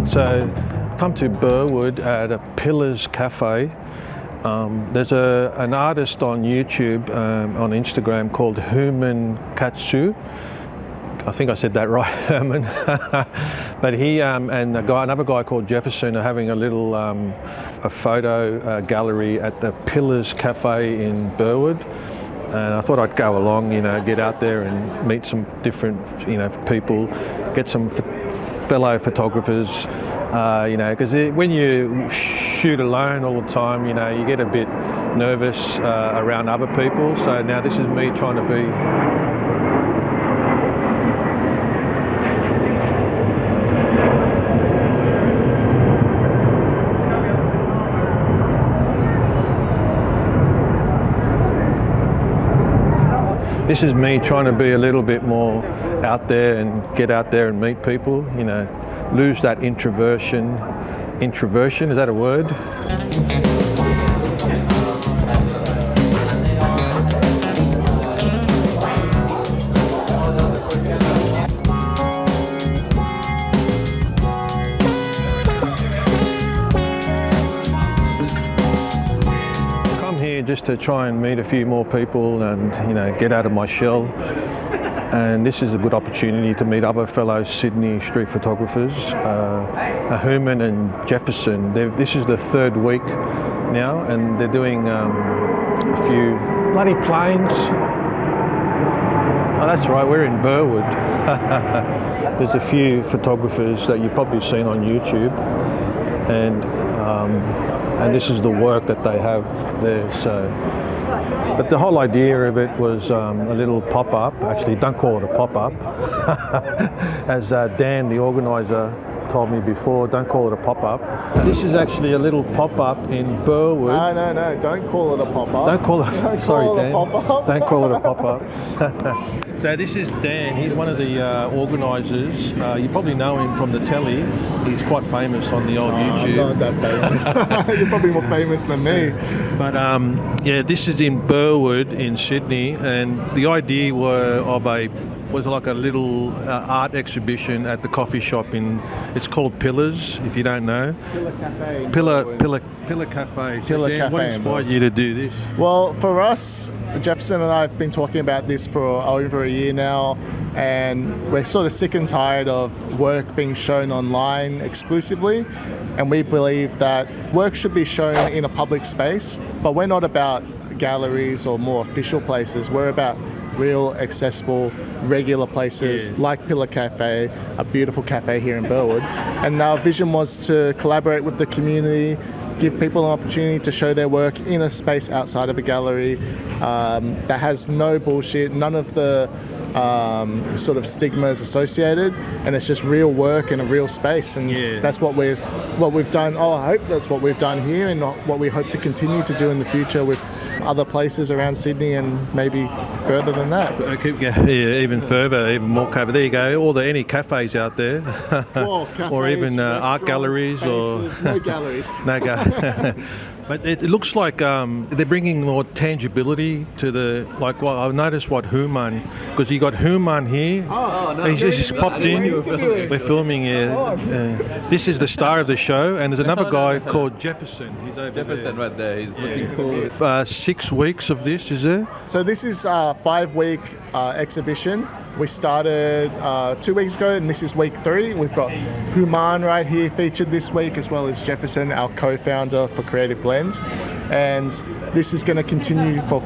So, come to Burwood at a Pillars Cafe. There's an artist on YouTube, on Instagram called Human Katsu. I think I said that right, Herman. But he and another guy called Jefferson are having a little a photo gallery at the Pillars Cafe in Burwood. And I thought I'd go along, get out there and meet some different, people, get some fellow photographers, because when you shoot alone all the time, you get a bit nervous around other people. So now this is me trying to be. This is me trying to be a little bit more out there and get out there and meet people, lose that introversion. Introversion, is that a word? Just to try and meet a few more people and get out of my shell, and this is a good opportunity to meet other fellow Sydney street photographers. Herman and Jefferson, this is the third week now, and they're doing a few bloody planes. Oh, that's right, we're in Burwood. There's a few photographers that you've probably seen on YouTube, and this is the work that they have there. So, but the whole idea of it was a little pop-up. Actually, don't call it a pop-up. As Dan, the organiser, told me before, don't call it a pop-up. This is actually a little pop-up in Burwood. No, don't call it a pop-up. Don't call it, sorry Dan, don't call it a pop-up. So this is Dan, he's one of the organisers. You probably know him from the telly. He's quite famous on the old YouTube. I'm not that famous. You're probably more famous than me. But this is in Burwood in Sydney, and the idea was like a little art exhibition at the coffee shop it's called Pillars, if you don't know. Pillar Cafe. Pillar Cafe. Pillar Cafe. What inspired you to do this? Well, for us, Jefferson and I have been talking about this for over a year now, and we're sort of sick and tired of work being shown online exclusively, and we believe that work should be shown in a public space, but we're not about galleries or more official places. We're about real, accessible, regular places like Pillar Cafe, a beautiful cafe here in Burwood. And our vision was to collaborate with the community, give people an opportunity to show their work in a space outside of a gallery that has no bullshit, none of the sort of stigmas associated, and it's just real work in a real space. And that's what we've done. I hope that's what we've done here, and what we hope to continue to do in the future with other places around Sydney, and maybe further than that. Even further, even more cafe. There you go. Any cafes out there, Cafes, or even art galleries, spaces, no galleries. But it looks like they're bringing more tangibility to I've noticed what Human, because you got Human here. Oh, no. He's just popped in. We're filming here. This is the star of the show, and there's another guy called Jefferson. He's over Jefferson right there. He's looking cool. 6 weeks of this, is there? So this is a 5-week exhibition. We started 2 weeks ago, and this is week 3. We've got Human right here featured this week, as well as Jefferson, our co-founder for Creative Blends. And this is going to continue for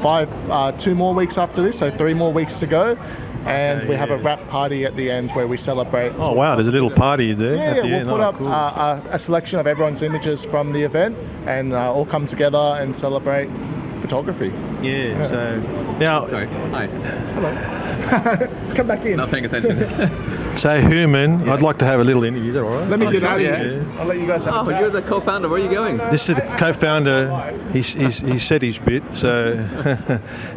2 more weeks after this, so 3 more weeks to go. And we have a wrap party at the end where we celebrate. Oh wow, there's a little party there. We'll put up a selection of everyone's images from the event, and all come together and celebrate photography. So now, sorry. Hi. Hello. Come back in. Not paying attention. Say Human, I'd like to have a little interview. Is that all right? Let me get out of here. I'll let you guys have a chat. You're the co-founder. Where are you going? This is the co-founder. He said his bit, so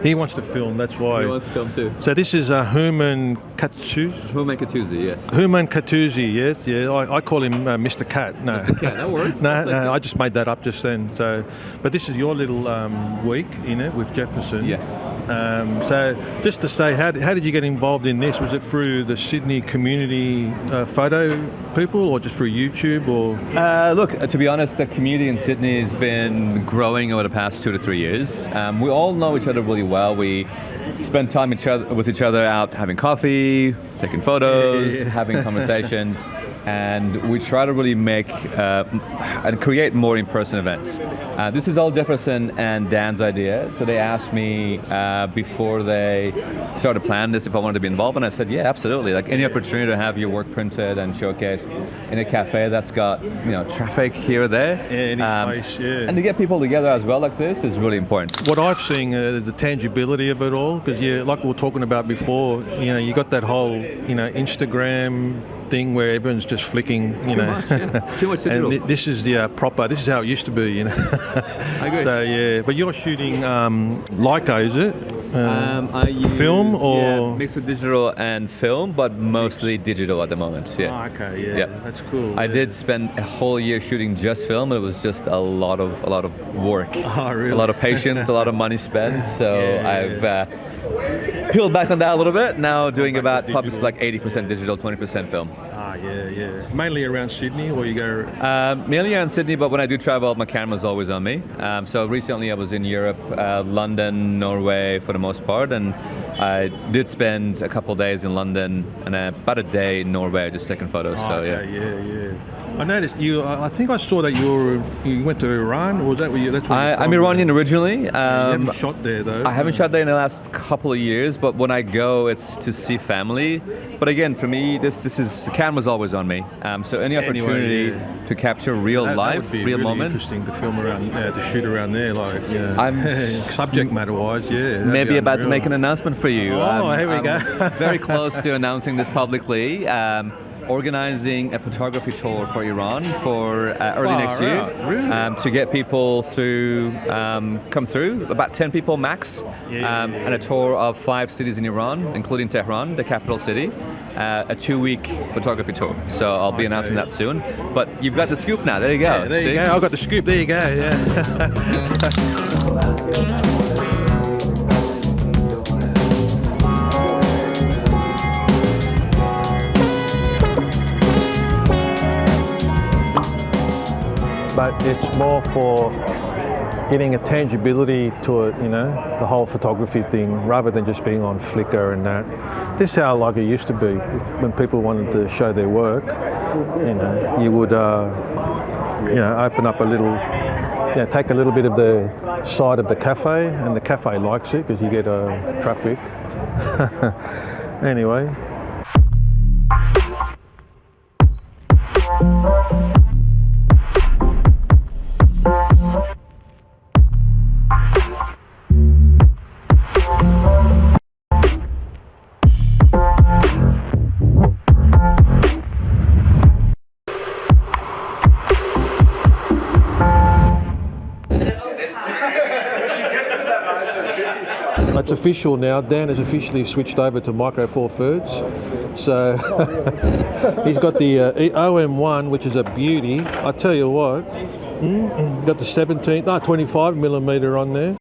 he wants to film. That's why. He wants to film too. So this is a Human Katsu. Human Katuzi, yes. Human Katuzi, yes, yeah. I call him Mr. Cat. No, Mr. Cat, that works. no, I just made that up just then. So, but this is your little week in it with Jefferson. Yes. So, just to say, how did you get involved in this? Was it through the Sydney community photo people, or just through YouTube, or? Look, to be honest, the community in Sydney has been growing over the past 2 to 3 years. We all know each other really well. We spend time with each other out having coffee, taking photos, having conversations, and we try to really make and create more in-person events. This is all Jefferson and Dan's idea. So they asked me before they started to plan this if I wanted to be involved, and I said, yeah, absolutely. Like any opportunity to have your work printed and showcased in a cafe that's got traffic here or there, Any space, yeah. and to get people together as well like this is really important. What I've seen is the tangibility of it all, because like we were talking about before, you got that whole Instagram thing where everyone's just flicking, Too much digital. And this is the proper. This is how it used to be, I agree. So yeah, but you're shooting Leica, is it? I use, film or mixed with digital and film, but mostly digital at the moment. Yeah. Oh, okay, yeah, Yeah. that's cool. I yeah. did spend a whole year shooting just film. It was just a lot of work, Oh, really? a lot of patience, a lot of money spent. So I've peeled back on that a little bit. Now doing about probably like 80% digital, 20% film. Ah, yeah. Mainly around Sydney, or you go? Mainly around Sydney, but when I do travel, my camera's always on me. So recently I was in Europe, London, Norway for the most part, and I did spend a couple of days in London and about a day in Norway just taking photos. Oh, so okay, yeah. yeah. I noticed you. I think I saw that you went to Iran, or was that where you? That's where you're I'm from? Iranian originally. You haven't shot there though. I haven't shot there in the last couple of years, but when I go, it's to see family. But again, for me, this is the camera's always on me. So any opportunity to capture real That life, would be real really moments. interesting to film around, to shoot around there, like I'm subject matter wise, yeah. that'd maybe be about to unreal. make an announcement for you. Oh, here we go. Very close to announcing this publicly. Organizing a photography tour for Iran for early Far next year out, really? to get people through, come through, about 10 people max, and a tour of 5 cities in Iran, including Tehran, the capital city, a 2-week photography tour. So I'll be announcing that soon. But you've got the scoop now. There you go. Yeah, there you go. I got the scoop. There you go. Yeah. But it's more for getting a tangibility to it, the whole photography thing, rather than just being on Flickr and that. This is how like it used to be when people wanted to show their work. You would, open up a little, take a little bit of the side of the cafe, and the cafe likes it because you get traffic. Anyway. It's official now. Dan has officially switched over to Micro Four Thirds. So he's got the OM1, which is a beauty. I tell you what, got the 25mm on there.